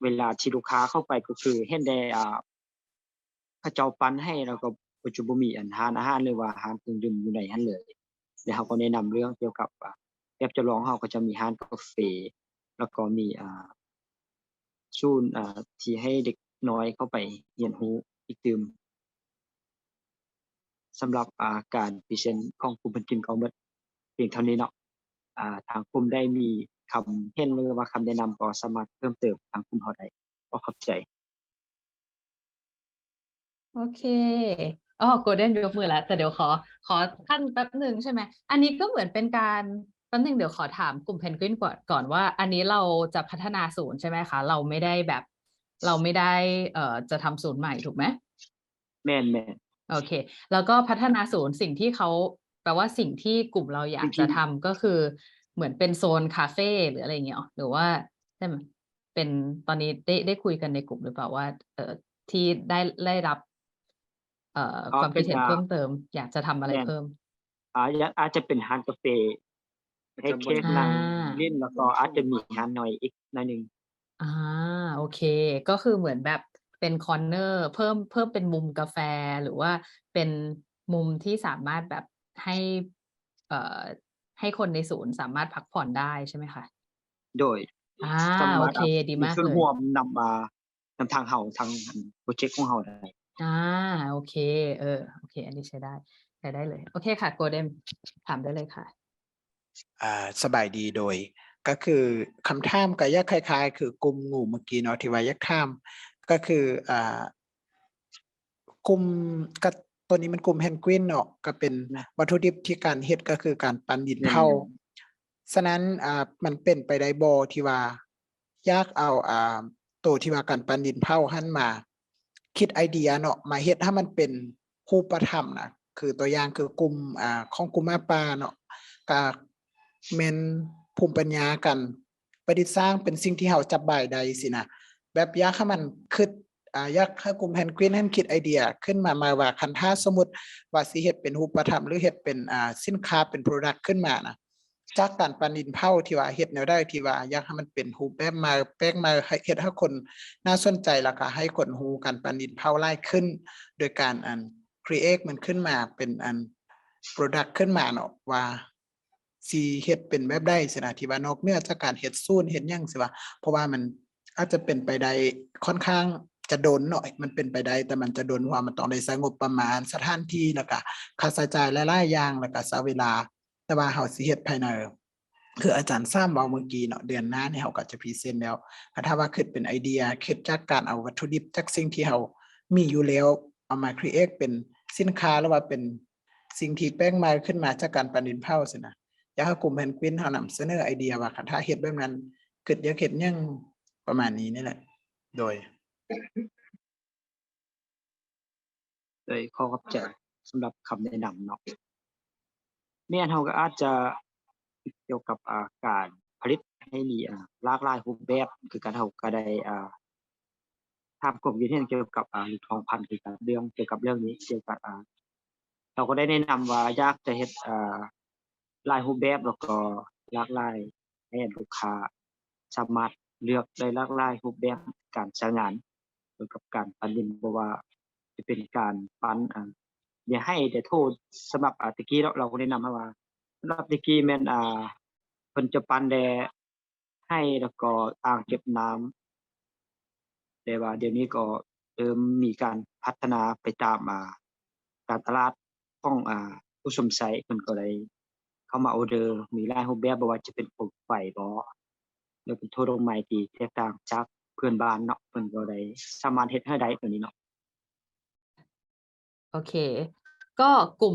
เวลาที่ลูกค้าเข้าไปก็คือเห็นแต่เขาเจ้าปั้นให้แล้วก็ก็จะบ่มีร้านอาหารหรือว่าร้านเครื่องดื่มอยู่ในหั้นเลยแล้วเขาก็แนะนำเรื่องเกี่ยวกับแบบจำลองเราก็จะมีร้านกาแฟแล้วก็มีศูนย์ที่ให้เด็กน้อยเข้าไปเรียนรู้อีกตื่มสำหรับการพรีเซนต์ของกลุ่มเพิ่นกินก็หมดเพียงเท่านี้เนาะทางกลุ่มได้มีคำเห็นหรือว่าคำแนะนำก็สามารถเพิ่มเติมทางกลุ่มเราได้ก็ขอบใจ โอเคโกลเด้นยกมือแล้วแต่เดี๋ยวขอขั้นแป๊บหนึ่งใช่ไหมอันนี้ก็เหมือนเป็นการแป๊บหนึ่งเดี๋ยวขอถามกลุ่มเพนกวินก่อนว่า อันนี้เราจะพัฒนาศูนย์ใช่ไหมคะเราไม่ได้จะทำศูนย์ใหม่ถูกไหมแม่นโอเคแล้วก็พัฒนาศูนย์สิ่งที่เขาแปลว่าสิ่งที่กลุ่มเราอยากจะทำก็คือเหมือนเป็นโซนคาเฟ่หรืออะไรอย่างเงี้ยหรือว่าใช่ไหมเป็นตอนนี้ได้คุยกันในกลุ่มหรือเปล่าว่าที่ได้รับความคิดเห็นเพิ่มเติมอยากจะทำอะไรเพิ่มอาจจะเป็นร้านกาแฟให้เค้กนั่งเล่นแล้วก็อาจจะมีร้านน้อยอีกหน่อยหนึ่งโอเคก็คือเหมือนแบบเป็นคอร์เนอร์เพิ่มเป็นมุมกาแฟหรือว่าเป็นมุมที่สามารถแบบให้คนในศูนย์สามารถพักผ่อนได้ใช่ไหมคะโดยสาโอมารถเคดีมากส่วนเลยร่วมนำทางเฮาทางโพรเจกต์ของเฮาได้โอเคโอเคอันนี้ใช้ได้เลยโอเคค่ะโกลเด้นถามได้เลยค่ะสบายดีโดยก็คือคำถามก็คล้ายๆคือกลุ่มงูเมื่อกี้เนาะที่ว่าอยากถามก็คือกลุ่มก็ตัวนี้มันกลุ่มเพนกวินเนาะก็เป็นวัตถุดิบที่การเฮ็ดก็คือการปั้นดินเผาฉะนั้นมันเป็นไปได้บ่ที่ว่าอยากเอาตัวที่ว่าการปั้นดินเผาหันมาคิดไอเดียเนาะมาเฮ็ดให้มันเป็นรูปธรรมนะคือตัวอย่างคือกลุ่มของกลุ่มอาปาเนาะก็แม่นภูมิปัญญากันประดิษฐ์สร้างเป็นสิ่งที่เฮาจับบ่ายใดสินะแบบอยากให้มันคิดอยากให้กลุ่มเพนกวินคิดไอเดียขึ้นมาว่าคันถ้าสมมุติว่าสิเฮ็ดเป็นรูปธรรมหรือเฮ็ดเป็นสินค้าเป็น product ขึ้นมานะจากการปั้นดินเผาที่ว่าเฮ็ดแนวใดที่ว่าอยากให้มันเป็นรูปแบบมาแปลงมาเฮ็ดให้คนน่าสนใจแล้วก็ให้คนรู้การปั้นดินเผาหลายขึ้นโดยการcreate มันขึ้นมาเป็นproduct ขึ้นมาเนาะว่าสิเฮ็ดเป็นแบบใดสินะที่ว่านอกเหนือจากการเฮ็ดศูนย์เฮ็ดหยังสิว่าเพราะว่ามันอาจจะเป็นไปได้ค่อนข้างจะโดนเนาะมันเป็นไปได้แต่มันจะโดนเพราะว่ามันต้องได้ใช้งบประมาณสถานที่แล้วก็ค่าใช้จ่ายหลายๆอย่างแล้วก็ใช้เวลาแต่ว่าเฮาสิเฮ็ดภายในคืออาจารย์ซ้ำเว้าเมื่อกี้เนาะเดือนหน้านี่เฮาก็จะพรีเซนต์แล้วถ้าว่าคิดเป็นไอเดียคิดจากการเอาวัตถุดิบจากสิ่งที่เฮามีอยู่แล้วเอามา create เป็นสินค้าหรือว่าเป็นสิ่งที่แปลงใหม่ขึ้นมาจากการปั้นดินเผาสินะอยากให้กลุ่มเพนกวินเฮานำเสนอไอเดียว่าถ้าเฮ็ดแบบนั้นคิดอยากเฮ็ดหยังประมาณนี้นี่แหละโดยขอขอบใจสำหรับคำแนะนำเนาะแม่นเฮาก็อาจจะเกี่ยวกับการผลิตให้มีหลากหลายรูปแบบคือการเฮาก็ได้ถามความคิดเห็นเกี่ยวกับลูกทองพันธุ์เกี่ยวกับเรื่องนี้เกี่ยวกับเราก็ได้แนะนำว่าอยากจะเฮ็ดหลายรูปแบบแล้วก็หลากหลายให้ลูกค้าสามารถเลือกได้หลากหลายรูปแบบการใช้งาน เกี่ยวกับการปั้นดินบ่ว่าจะเป็นการปั้นอย่าให้แต่โทษสำหรับตะกี้เราก็แนะนำให้ว่าสำหรับตะกี้แม่นเพิ่นจะปั้นแต่ให้แล้วก็อ่างเก็บน้ำแต่ว่าเดี๋ยวนี้ก็เริ่มมีการพัฒนาไปตามการตลาดของผู้สมใช้เพิ่นก็เลยเข้ามาออเดอร์มีหลายรูปแบบบ่ว่าจะเป็นพวกไฟบ่หรือเป็นโทรลมไม้ที่แตกต่างจากเพื่อนบ้านเนาะเพิ่นก็ได้สามารถเฮ็ดให้ได้ตัวนี้เนาะ โอเค ก็กลุ่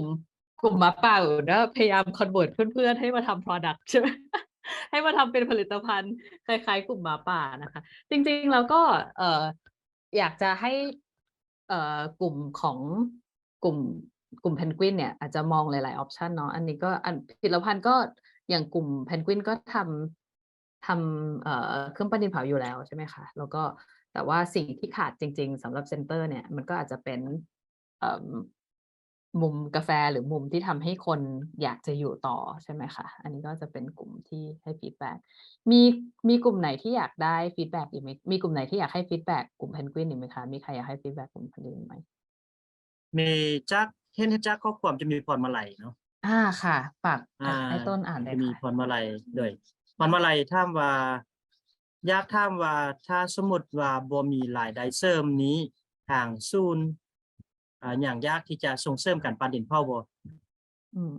มหมาป่านะพยายามคอนเวิร์ตเพื่อนๆให้มาทำ product ใช่ไหม ให้มาทำเป็นผลิตภัณฑ์คล้ายๆกลุ่มหมาป่านะคะ จริงๆแล้วก็อยากจะให้กลุ่มของกลุ่มเพนกวินเนี่ยอาจจะมองหลายๆออปชันเนาะอันนี้ก็ผลิตภัณฑ์ก็อย่างกลุ่มเพนกวินก็ทำเครื่องปั้นดินเผาอยู่แล้วใช่ไหมคะแล้วก็แต่ว่าสิ่งที่ขาดจริงๆสำหรับเซ็นเตอร์เนี่ยมันก็อาจจะเป็นมุมกาแฟหรือมุมที่ทำให้คนอยากจะอยู่ต่อใช่ไหมคะอันนี้ก็จะเป็นกลุ่มที่ให้ฟีดแบ็กมีกลุ่มไหนที่อยากได้ฟีดแบ็กอีกไหมมีกลุ่มไหนที่อยากให้ฟีดแบ็กกลุ่มเพนกวินอีกไหมคะมีใครอยากให้ฟีดแบ็กกลุ่มเพนกวินไหม มีจักเฮ็ดจักข้อความจะมีพรมาลัยเนาะ ค่ะฝากให้ต้นอ่านได้ จะมี ค่ะ พรมาลัยด้วยพรมาลัยถามว่าอยากถามว่าถ้าสมมุติว่าบ่มีรายได้เสริมนี้ทางศูนย์อย่างยากที่จะส่งเสริมการปั้นดินเผาบ่ อืม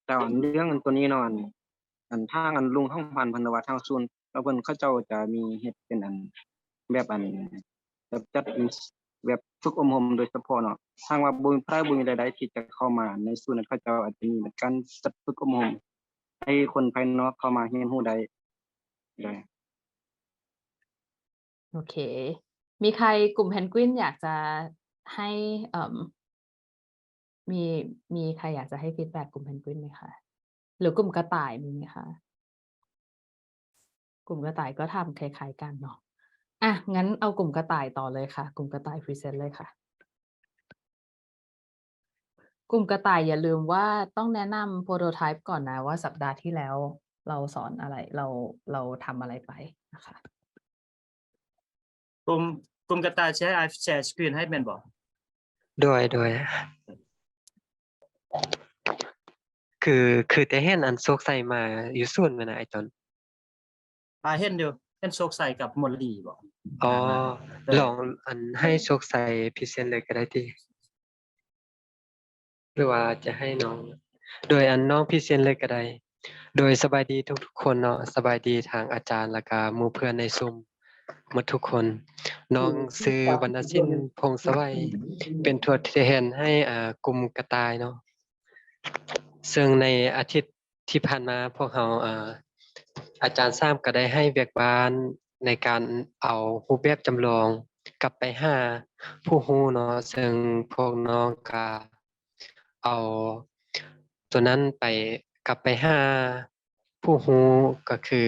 แต่ว่าเรื่องตัวนี้เนาะทางลุงห้องพันเพิ่นว่าทางศูนย์แล้วเพิ่นเขาเจ้าจะมีเฮ็ดเป็นแบบแบบจัดแบบฝึกอบรมโดยเฉพาะเนาะทางว่าบ่มีรายได้ที่จะเข้ามาในศูนย์นั้นเขาเจ้าอาจจะมีการจัดฝึกอบรมให้คนภายนอกเข้ามาเรียนรู้ได้ โอเค มีใครกลุ่มเพนกวินอยากจะให้มีใครอยากจะให้ฟีดแบ็กกลุ่มเพนกวินไหมคะหรือกลุ่มกระต่ายมีไหมคะกลุ่มกระต่ายก็ทำคล้ายๆกันเนาะงั้นเอากลุ่มกระต่ายต่อเลยค่ะกลุ่มกระต่ายพรีเซนต์เลยค่ะ กลุ่มกระต่ายอย่าลืมว่าต้องแนะนำโปรโตไทป์ก่อนนะว่าสัปดาห์ที่แล้วเราสอนอะไรเราทำอะไรไปนะคะ กลุ่มกระต่ายใช้แชร์สกรีนให้แม่นบ่ โดยคือแต่เห็นอันโซกใส่มาอยู่ส่วนแม่นนะไอ้ตอน เห็นอยู่เห็นโชคใส่กับมลดีบ่ อ๋อ เออ ลองอันให้โชคใส่พรีเซนต์เลยก็ได้ติหรือว่าจะให้น้อง โดยอันน้องพรีเซนต์เลยก็ได้ โดยสบายดีทุกๆคนเนาะสบายดีทางอาจารย์แล้วก็หมู่เพื่อนในซุมหมดทุกคน น้องชื่อวรรณสินพงษ์สวัยเป็นตัวแทนให้กลุ่มกระต่ายเนาะซึ่งในอาทิตย์ที่ผ่านมาพวกเราอาจารย์ซ้ำก็ได้ให้เวียกบ้านในการเอารูปแบบจำลองกลับไปหาผู้รู้เนาะซึ่งพวกน้องก็เอาตัวนั้นไปกลับไปหาผู้รู้ก็คือ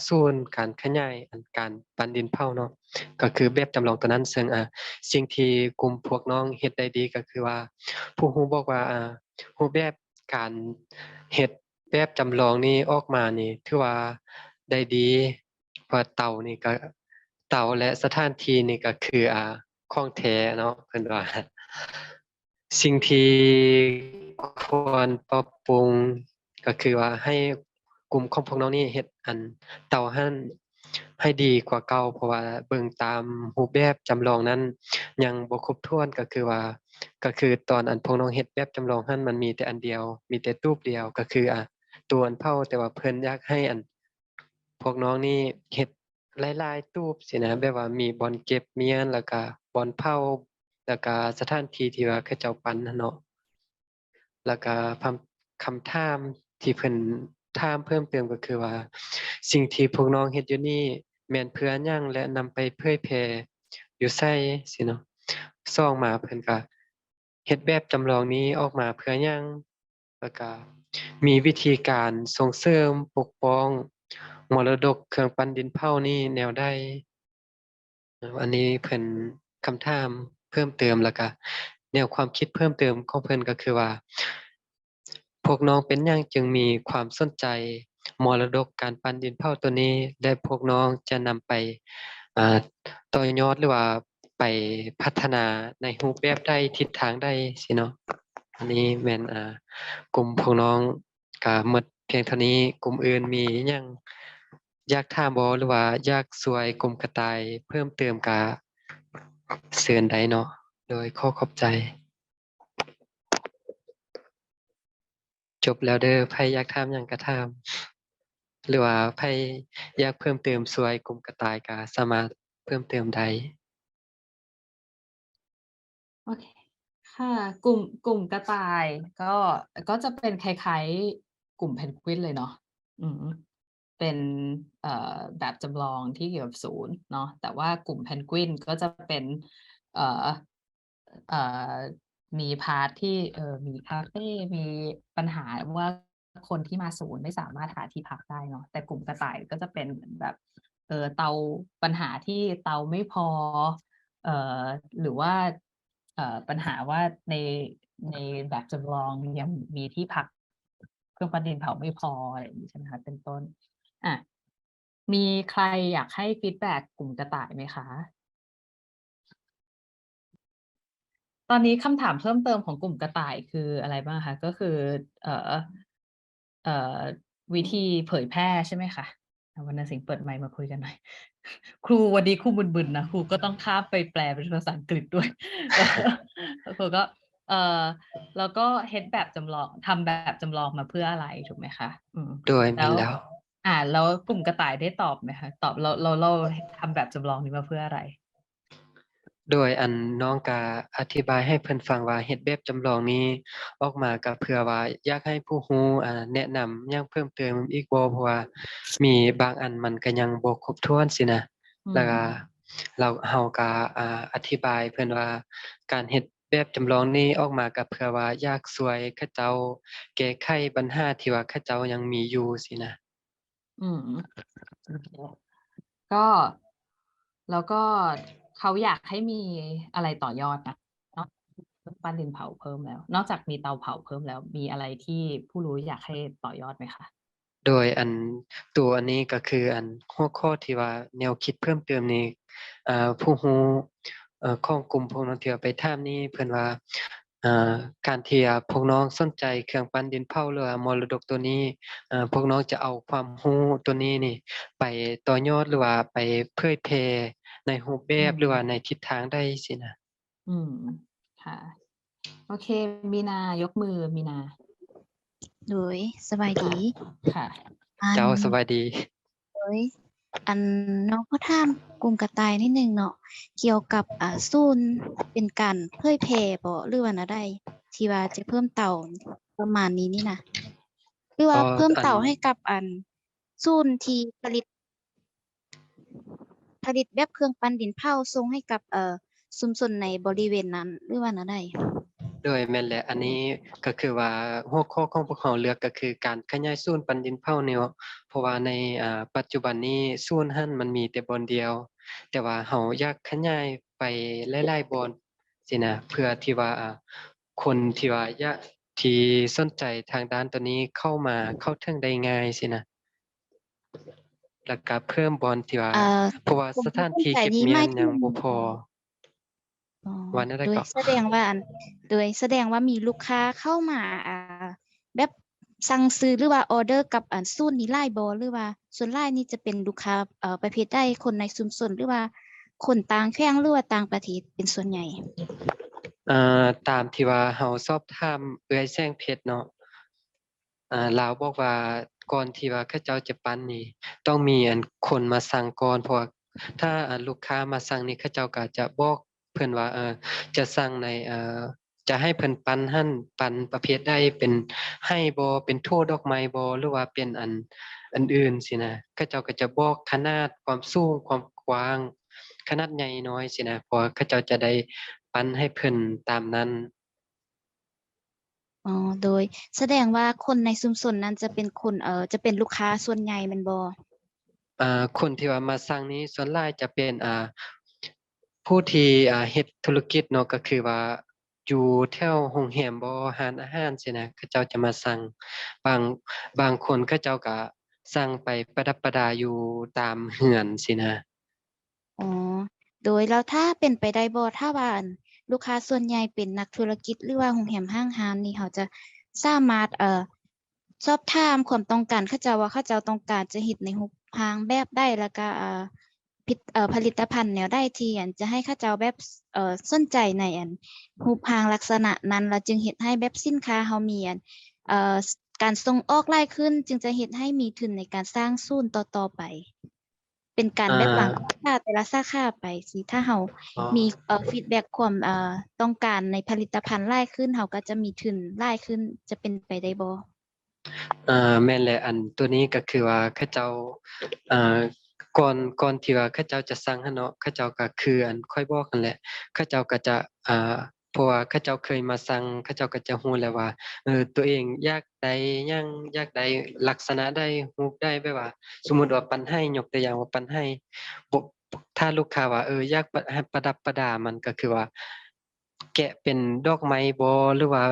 ศูนย์การขยายการปั้นดินเผาเนาะก็คือแบบจำลองตัวนั้นซึ่งสิ่งที่กลุ่มพวกน้องเฮ็ดได้ดีก็คือว่าผู้รู้บอกว่ารูปแบบการเฮ็ดแบบจำลองนี้ออกมานี่ถือว่าได้ดีเพราะเตานี่ก็เตาและสถานที่นี่ก็คือของแท้เนาะเพิ่นว่า สิ่งที่ควรปรับปรุงก็คือว่าให้กลุ่มของพวกน้องนี่เฮ็ดเตาหั่นให้ดีกว่าเก่าเพราะว่าเบิ่งตามรูปแบบจำลองนั้นยังบ่ครบถ้วนก็คือตอนพวกน้องเฮ็ดแบบจำลองหั่นมันมีแต่อันเดียวมีแต่ตูปเดียวก็คือตัวเผาแต่ว่าเพิ่นอยากให้พวกน้องนี่เฮ็ดหลายๆตูปสินะแบบว่ามีบ่อนเก็บเมียนแล้วก็บ่อนเผาแล้วก็สถานที่ที่ว่าเขาเจ้าปั้นนั่นเนาะแล้วก็คำถามที่เพิ่นถามเพิ่มเติมก็คือว่าสิ่งที่พวกน้องเฮ็ดอยู่นี่แม่นเพื่อหยังและนำไปเผยแพร่อยู่ไสสิเนาะซ่องมาเพิ่นก็เฮ็ดแบบจำลองนี้ออกมาเพื่อหยังแล้วก็มีวิธีการส่งเสริมปกป้องมรดกเครื่องปั้นดินเผานี่แนวใดอันนี้เพิ่นคำถามเพิ่มเติมแล้วก็แนวความคิดเพิ่มเติมของเพิ่นก็คือว่าพวกน้องเป็นหยังจึงมีความสนใจ มรดกการปั้นดินเผาตัวนี้และพวกน้องจะนำไปอ่าต่อยอดหรือว่าไปพัฒนาในรูปแบบใดทิศทางใดสิเนาะอันนี้แม่นกลุ่มพวกน้องก็หมดเพียงเท่านี้กลุ่มอื่นมีอิหยังอยากถามบ่หรือว่าอยากช่วยกลุ่มกระต่ายเพิ่มเติมก็เชิญได้เนาะโดยขอขอบใจ จบแล้วเด้อไผอยากถามหยังก็ถามหรือว่าไผอยากเพิ่มเติมช่วยกลุ่มกระต่ายก็สามารถเพิ่มเติมได้ โอเคค่ะกลุ่มกระต่ายก็จะเป็นคล้ายๆกลุ่มเพนกวินเลยเนาะอืมเป็นแบบจำลองที่เกี่ยวกับศูนย์เนาะแต่ว่ากลุ่มเพนกวินก็จะเป็นเอ่อเอ่อมีพาร์ทที่มีคาเฟมีปัญหาว่าคนที่มาศูนย์ไม่สามารถหาที่พักได้เนาะแต่กลุ่มกระต่ายก็จะเป็นเหมือนแบบเตาปัญหาที่เตาไม่พอเอ่อหรือว่าปัญหาว่าในแบบจำลองยังมีที่พักเครื่องปั้นดินเผาไม่พออะไรอย่างนี้ใช่ไหมคะเป็นต้นอ่ะมีใครอยากให้ฟีดแบ็กกลุ่มกระต่ายไหมคะ ตอนนี้คำถามเพิ่มเติมของกลุ่มกระต่ายคืออะไรบ้างคะก็คือเอ่อเอ่อวิธีเผยแพร่ใช่ไหมคะวรรณสิงห์เปิดไมค์มาคุยกันหน่อย ครูวันนี้ครูบึนๆนะครูก็ต้องข้ามไปแปลเป็นภาษาอังกฤษด้วย ครูก็แล้วก็เฮ็ดแบบจำลองทำแบบจำลองมาเพื่ออะไรถูกไหมคะโดย แล้ แม่น ว แล้ว แล้วกลุ่มกระต่ายได้ตอบไหมคะตอบเราทำแบบจำลองนี้มาเพื่ออะไร โดยอันน้องก็อธิบายให้เพิ่นฟังว่าเฮ็ดแบบจำลองนี้ออกมาก็เพื่อว่าอยากให้ผู้รู้แนะนำหยังเพิ่มเติมอีกบ่เพราะว่ามีบางอันมันก็ยังบ่ครบถ้วนสินะ แล้วก็เราก็อธิบายเพิ่นว่าการเฮ็ดแบบจำลองนี้ออกมาก็เพื่อว่าอยากช่วยเขาเจ้าแก้ไขปัญหาที่ว่าเขาเจ้ายังมีอยู่สินะ อืมโอเคก็แล้วก็เขาอยากให้มีอะไรต่อยอดนะเนาะเครื่องปั้นดินเผาเพิ่มแล้ว นอกจากมีเตาเผาเพิ่มแล้ว มีอะไรที่ผู้รู้อยากให้ต่อยอดไหมคะ โดยตัวอันนี้ก็คือหัวข้อที่ว่าแนวคิดเพิ่มเติมนี้ผู้รู้ของกลุ่มพวกน้องที่ว่าไปถามนี้เพิ่นว่าการที่พวกน้องสนใจเครื่องปั้นดินเผาหรือว่ามรดกตัวนี้พวกน้องจะเอาความรู้ตัวนี้นี่ไปต่อยอดหรือว่าไปเผยแพร่ในรูปแบบหรือว่าในทิศทางใดสินะ อืมค่ะ โอเค มีนายกมือมีนา โดยสบายดี ค่ะ อัน เจ้าสบายดี โดยอันน้องก็ถามกลุ่มกระต่ายนิดนึงเนาะเกี่ยวกับศูนย์เป็นการเผยแพร่บ่หรือว่าแนวใดที่ว่าจะเพิ่มเตาประมาณนี้นี่นะหรือว่าเพิ่มเตาให้กับศูนย์ที่ผลิตแบบเครื่องปั้นดินเผาส่งให้กับชุมชนในบริเวณนั้นหรือว่าแนวใด โดยแม่นแหละอันนี้ก็คือว่าหัวข้อของพวกเขาเลือกก็คือการขยายศูนย์ปั้นดินเผาเนี่ยเพราะว่าในปัจจุบันนี้ศูนย์หั้นมันมีแต่บ่อนเดียว แต่ว่าเราอยากขยายไปหลายๆบ่อนสินะเพื่อที่ว่าคนที่ว่าที่สนใจทางด้านตัวนี้เข้ามาเข้าถึงได้ง่ายสินะแล้วก็เพิ่มบ่อนที่ว่าเพราะว่าสถานที่เก็บเมียนยังบ่พอ อ๋อ ว่าแนวใด โดย ก็ แสดงว่ามีลูกค้าเข้ามาแบบสั่งซื้อหรือว่าออเดอร์กับศูนย์นี้หลายบ่หรือว่าส่วนหลายนี่จะเป็นลูกค้าประเภทใดคนในชุมชนหรือว่าคนต่างแขวงหรือว่าต่างประเทศเป็นส่วนใหญ่ ตามที่ว่าเราสอบถามเอื้อยแสงเพชรเนาะลาวบอกว่าก่อนที่ว่าเขาเจ้าจะปั้นนี่ต้องมีคนมาสั่งก่อนเพราะว่าถ้าลูกค้ามาสั่งนี่เขาเจ้าก็จะบอกเพิ่นว่าจะสั่งในจะให้เพิ่นปั้นหั่นปั้นประเภทใดเป็นให้บ่เป็นโทดอกไม้บ่หรือว่าเป็นอันอื่นสินะเขาเจ้าก็จะบอกขนาดความสูงความกว้างขนาดใหญ่น้อยสินะเพราะว่าเขาเจ้าจะได้ปั้นให้เพิ่นตามนั้น อ๋อ โดยแสดงว่าคนในชุมชนนั้นจะเป็นคนจะเป็นลูกค้าส่วนใหญ่แม่นบ่ คนที่ว่ามาสั่งนี้ส่วนหลายจะเป็นผู้ที่เฮ็ดธุรกิจเนาะก็คือว่าอยู่แถวโรงแรมบ่ร้านอาหารซี้นะเขาเจ้าจะมาสั่งบางบางคนเขาเจ้าก็ สั่งไปประดับประดาอยู่ตามเรือนสินะ อ๋อ โดยแล้วถ้าเป็นไปได้บ่ถ้าว่าอั่นลูกค้าส่วนใหญ่เป็นนักธุรกิจหรือว่าโรงแรมห้างร้านนี่เขาจะสามารถสอบถามความต้องการเขาเจ้าว่าเขาเจ้าต้องการจะเฮ็ดในรูปร่างแบบใดแล้วก็ผลิตภัณฑ์แนวใดที่อันจะให้เขาเจ้าแบบสนใจในอันรูปร่างลักษณะนั้นแล้วจึงเฮ็ดให้แบบสินค้าเรามีอันการส่งออกหลายขึ้นจึงจะเฮ็ดให้มีทุนในการสร้างศูนย์ต่อๆไป เป็นการแบบวางสาขาแต่ละสาขาไปสิถ้าเรา อ๋อ มีฟีดแบ็กความต้องการในผลิตภัณฑ์หลายขึ้นเราก็จะมีทุนหลายขึ้นจะเป็นไปได้บ่ แม่นแหละอันตัวนี้ก็คือว่าเขาเจ้าอ่าก่อนที่ว่าเขาเจ้าจะสั่งหั้นเนาะเขาเจ้าก็คืออันค่อยบอกกันแหละเขาเจ้าก็จะเพราะว่าเขาเจ้าเคยมาสั่งเขาเจ้าก็จะรู้แล้วว่าตัวเองอยากได้หยังอยากได้ลักษณะใดรูปใดแบบว่า สมมุติว่าปันให้ยกตัวอย่างว่าปันให้บ่ถ้าลูกค้าว่าอยากให้ประดับประดามันก็คือว่า แกะเป็นดอกไม้บ่หรือว่า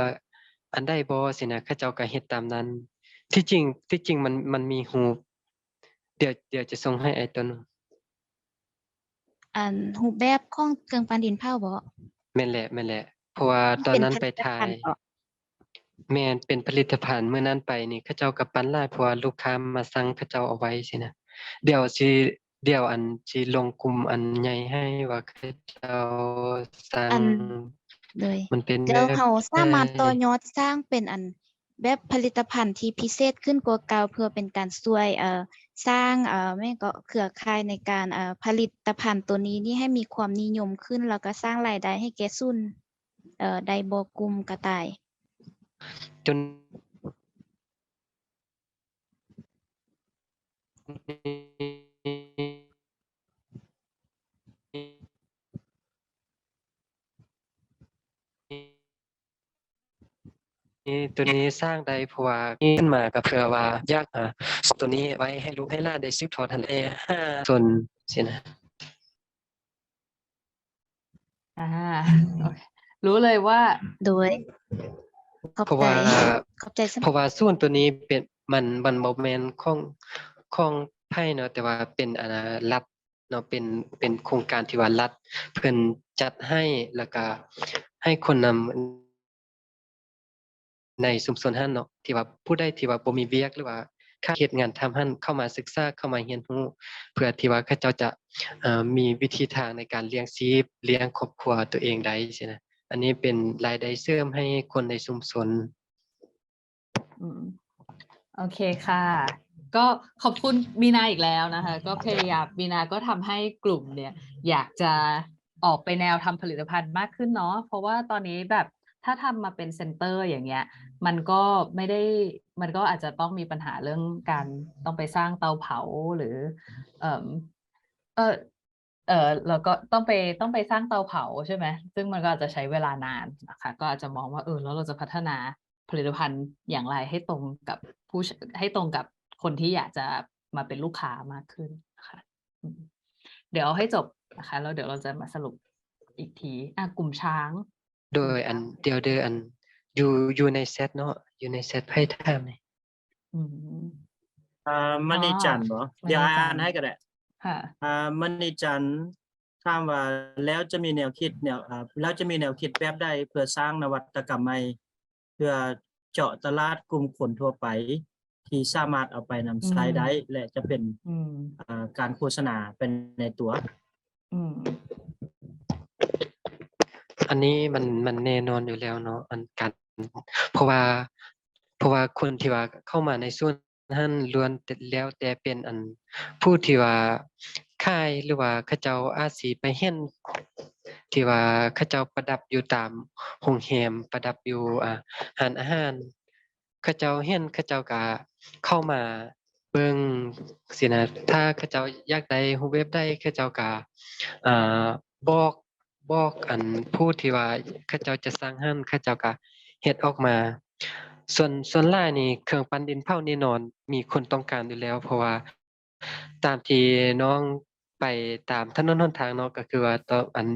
อันใดบ่สินะเขาเจ้าก็เฮ็ดตามนั้น ที่จริงมันมีรูปเดี๋ยวจะส่งให้ไอ้ต้น อันรูปแบบของเครื่องปั้นดินเผาบ่ แม่นแหละเพราะว่าตอนนั้นไปถ่าย แม่นเป็นผลิตภัณฑ์มื้อนั้นไปนี่เขาเจ้าก็ปั้นหลายเพราะว่าลูกค้ามาสั่งเขาเจ้าเอาไว้สินะเดี๋ยวสิลงกลุ่มอันใหญ่ให้ว่าเขาเจ้าสั่ง อันโดย มันเป็น เดี๋ยว แบบ เราสามารถต่อ ใด ยอดสร้างเป็นอันแบบผลิตภัณฑ์ที่พิเศษขึ้นกว่าเก่าเพื่อเป็นการช่วยสร้างแม่นก็เครือข่ายในการผลิตภัณฑ์ตัวนี้นี่ให้มีความนิยมขึ้นแล้วก็สร้างรายได้ให้แก่ศูนย์ได้บ่กลุ่มกระต่าย จน ตัวนี้สร้างได้เพราะว่าขึ้นมาก็เพื่อว่าอยากตัวนี้ไว้ให้ลูกให้หลานได้สืบทอดหั้นแหละส่วนสินะ โอเครู้เลยว่า โดยขอบ เพราะ ใจ ว่า ขอบใจสำ เพราะว่าส่วนตัวนี้เป็นมันบ่แม่นของไผเนาะแต่ว่าเป็นรัฐเนาะเป็นโครงการที่ว่ารัฐเพิ่นจัดให้แล้วก็ให้คนนำในชุมชนหั้นเนาะที่ว่าผู้ใดที่ว่าบ่มีเวียกหรือว่าค่าเฮ็ดงานทำหั้นเข้ามาศึกษาเข้ามาเรียนรู้เพื่อที่ว่าเขาเจ้าจะมีวิธีทางในการเลี้ยงชีพเลี้ยงครอบครัวตัวเองได้สินะอันนี้เป็นรายได้เสริมให้คนในชุมชน โอเคค่ะ ก็ขอบคุณบีนาอีกแล้วนะคะ ก็พยายามบีนาก็ทำให้กลุ่มเนี่ยอยากจะออกไปแนวทำผลิตภัณฑ์มากขึ้นเนาะเพราะว่าตอนนี้แบบถ้าทำมาเป็นเซ็นเตอร์อย่างเงี้ยมันก็ไม่ได้มันก็อาจจะต้องมีปัญหาเรื่องการต้องไปสร้างเตาเผาหรือแล้วก็ต้องไปสร้างเตาเผาใช่ไหมซึ่งมันก็อาจจะใช้เวลานานนะคะก็อาจจะมองว่าแล้วเราจะพัฒนาผลิตภัณฑ์อย่างไรให้ตรงกับให้ตรงกับคนที่อยากจะมาเป็นลูกค้ามากขึ้นนะคะเดี๋ยวให้จบนะคะแล้วเดี๋ยวเราจะมาสรุปอีกทีกลุ่มช้าง โดยอันเดียวเด้ออันอยู่ในเซตเนาะอยู่ในเซตไพ่ไทม์นี่ มณีจันทร์บ่เดี๋ยวอ่านให้ก็ได้ ค่ะ มณีจันทร์ถามว่าแล้วจะมีแนวคิดแบบใดเพื่อสร้างนวัตกรรมใหม่เพื่อเจาะตลาดกลุ่มคนทั่วไปที่สามารถเอาไปนำใช้ได้และจะเป็นการโฆษณาเป็นในตัว อันนี้มันแน่นอนอยู่แล้วเนาะอันการเพราะว่าคนที่ว่าเข้ามาในส่วนนั้นล้วนแล้วแต่เป็นอันผู้ที่ว่าค่ายหรือว่าเขาเจ้าอาจสิไปเฮ็ดที่ว่าเขาเจ้าประดับอยู่ตามโรงแรมประดับอยู่ร้านอาหารเขาเจ้าเฮ็ดเขาเจ้าก็เข้ามาเบิ่งสินะถ้าเขาเจ้าอยากได้รูปแบบใดเขาเจ้าก็บอกอันผู้ที่ว่าเขาเจ้าจะสร้างหั้นเขาเจ้าก็เฮ็ดออกมาส่วนหลายนี่เครื่องปั้นดินเผาแน่นอนมีคนต้องการอยู่แล้ว เพราะว่าตามที่น้องไปตามถนนหนทางเนาะก็คือว่าตอน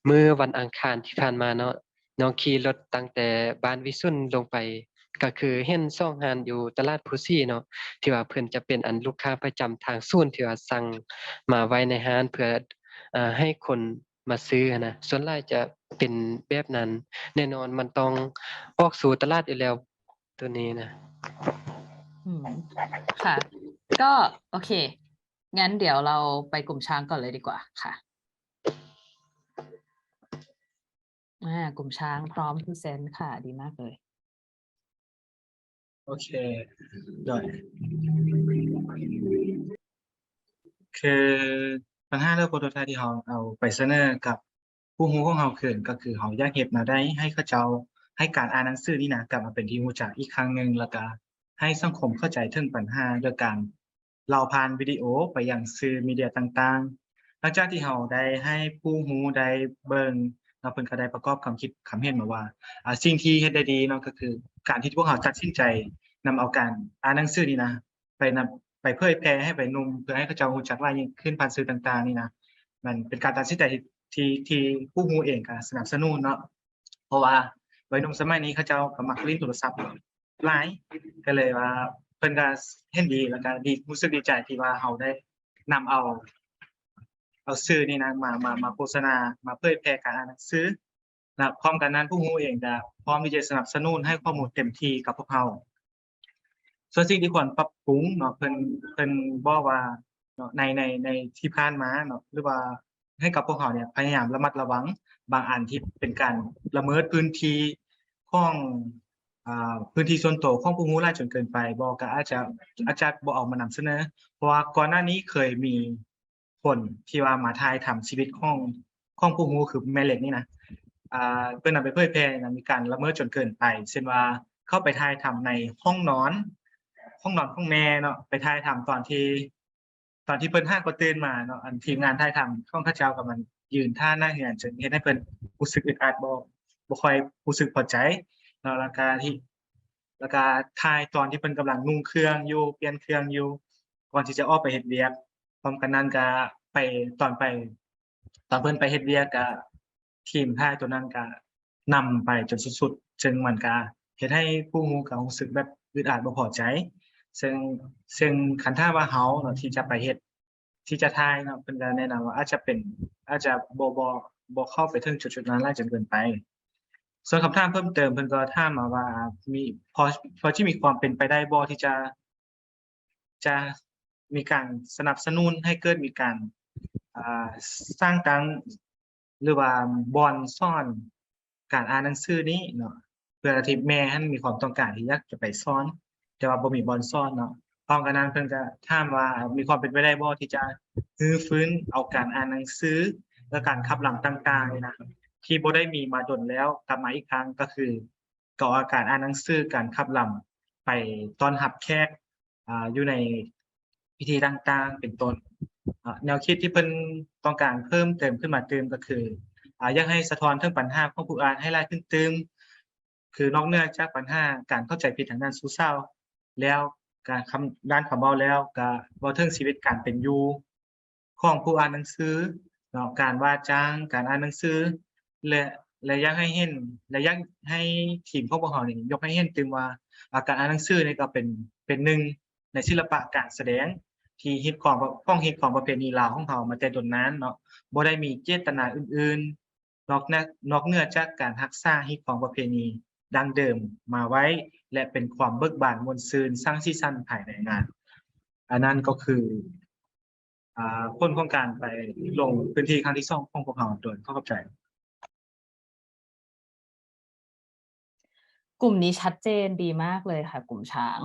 มื้อวันอังคารที่ผ่านมาเนาะน้องขี่รถตั้งแต่บ้านวิสุทธ์ลงไป ก็คือเห็นซ่องหานอยู่ตลาดภูซี่เนาะที่ว่าเพิ่นจะเป็นอันลูกค้าประจำทางศูนย์ที่ว่าสั่งมาไว้ในห้านเพื่อให้คนมาซื้อหั้นนะส่วนหลายจะเป็นแบบนั้น แน่นอนมันต้องออกสู่ตลาดอยู่แล้วตัวนี้นะ อืมค่ะ ก็โอเค งั้นเดี๋ยวเราไปกลุ่มช้างก่อนเลยดีกว่าค่ะกลุ่มช้างพร้อมพรีเซนต์ค่ะ ดีมากเลย โอเคได้คือปัญหาเรื่องโปรโตไทป์ที่เราเอาไปเสนอกับผู้รู้ของเราขึ้นก็คือเราอยากเฮ็ดมาได้ให้เขาเจ้าให้การอ่านหนังสือนี่นะกลับมาเป็นที่รู้จักอีกครั้งหนึ่งแล้วก็ให้สังคมเข้าใจถึงปัญหาโดยการเล่าผ่านวิดีโอไปยังสื่อมีเดียต่างๆหลังจากที่เราได้ให้ผู้รู้ได้เบิ่งแล้วเพิ่นก็ได้ประกอบความคิดความเห็นมาว่าสิ่งที่เฮ็ดได้ดีเนาะก็คือการที่พวกเราตัดสินใจนำเอาการอ่านหนังสือนี่นะไปเผยแพร่ให้ไปนุ่มเพื่อให้เขาเจ้ารู้จักหลายยิ่งขึ้นผ่านสื่อต่างๆนี่นะมันเป็นการตัดสินใจที่ผู้รู้เองก็สนับสนุนเนาะเพราะว่าวัยหนุ่มสมัยนี้เขาเจ้าก็มักเล่นโทรศัพท์หลายก็เลยว่าเพิ่นก็เห็นดีแล้วก็ดีรู้สึกดีใจที่ว่าเราได้นำเอาสื่อนี่นะมาโฆษณามาเผยแพร่การอ่านหนังสือนะพร้อมกันนั้นผู้รู้เองก็พร้อมที่จะสนับสนุนให้ข้อมูลเต็มที่กับพวกเราส่วนสิ่งที่ควรปรับปรุงเนาะเพิ่นบอกว่าเนาะในที่ผ่านมาเนาะหรือว่าให้กับพวกเราเนี่ยพยายามระมัดระวังบางอันที่เป็นการละเมิดพื้นที่ของพื้นที่ส่วนตัวของผู้รู้หลายจนเกินไปบ่ก็อาจจะบ่เอามานำเสนอเพราะว่าก่อนหน้านี้เคยมีคนที่ว่ามาถ่ายทำชีวิตของผู้รู้คือแม่เหล็กนี่นะเพิ่นนำไปเผยแพร่นะมีการละเมิดจนเกินไปเช่นว่าเข้าไปถ่ายทำในห้องนอนของแม่เนาะไปถ่ายทำตอนที่เพิ่นห้างก็ตื่นมาเนาะอันทีมงานถ่ายทำของเขาเจ้ากับมันยืนท่าหน้าเฮือนจนเฮ็ดให้เพิ่นรู้สึกอึดอัดบ่ค่อยรู้สึกพอใจเนาะแล้วก็ถ่ายตอนที่เพิ่นกำลังนุ่งเครื่องอยู่เปลี่ยนเครื่องอยู่ก่อนที่จะออกไปเฮ็ดเวียกพร้อมกันนั้นก็ตอนเพิ่นไปเฮ็ดเวียกก็ทีมถ่ายตัวนั้นก็นำไปจนสุดๆจึงมันก็เฮ็ดให้ผู้รู้ก็รู้สึกแบบอึดอัดบ่พอใจซึ่งคันถ้าว่าเฮาเนาะที่จะไปเฮ็ดที่จะถ่ายเนาะเพิ่นก็แนะนำว่าอาจจะบ่เข้าไปถึงจุดๆนั้นหลายจนเกินไปส่วนคำถามเพิ่มเติมเพิ่นก็ถามมาว่ามีพอที่มีความเป็นไปได้บ่ที่จะมีการสนับสนุนให้เกิดมีการสร้างการหรือว่าบ่อนสอนการอ่านหนังสือนี้เนาะเพื่อที่แม่หั้นมีความต้องการที่อยากจะไปสอนแต่ว่าบ่มีบ่อนสอนเนาะพร้อมกันนั้นเพิ่นก็ถามว่ามีความเป็นไปได้บ่ที่จะรื้อฟื้นเอาการอ่านหนังสือและการขับหลังต่างๆนี่นะที่บ่ได้มีมาดนแล้วกลับมาอีกครั้งก็คือก่ออาการอ่านหนังสือการขับลำไปต้อนรับแขกอยู่ในพิธีต่างๆเป็นต้นแนวคิดที่เพิ่นต้องการเพิ่มเติมขึ้นมาก็คืออยากให้สะท้อนถึงปัญหาของผู้อ่านให้หลายขึ้นตึมคือนอกเหนือจากปัญหาการเข้าใจผิดทางด้านสู่เศร้าแล้วการด้านคำเว้าแล้วก็เว้าถึงชีวิตการเป็นอยู่ของผู้อ่านหนังสือเนาะการว่าจ้างการอ่านหนังสือและอยากให้เห็นและอยากให้ทีมของพวกเรานี่ยกให้เห็นถึงว่าการอ่านหนังสือนี่ก็เป็นหนึ่งในศิลปะการแสดงที่ฮิตของประเพณีลาวของเรามาแต่ต้นนั้นเนาะบ่ได้มีเจตนาอื่นๆนอกเหนือจากการรักษาฮิตของประเพณีดั้งเดิมมาไว้และเป็นความเบิกบานมวลซืนสร้างสีสันภายในงานอันนั้นก็คือผลของการไปลงพื้นที่ครั้งที่2ของพวกเราโดยเข้าใจกลุ่มนี้ชัดเจนดีมากเลยค่ะ กลุ่มช้าง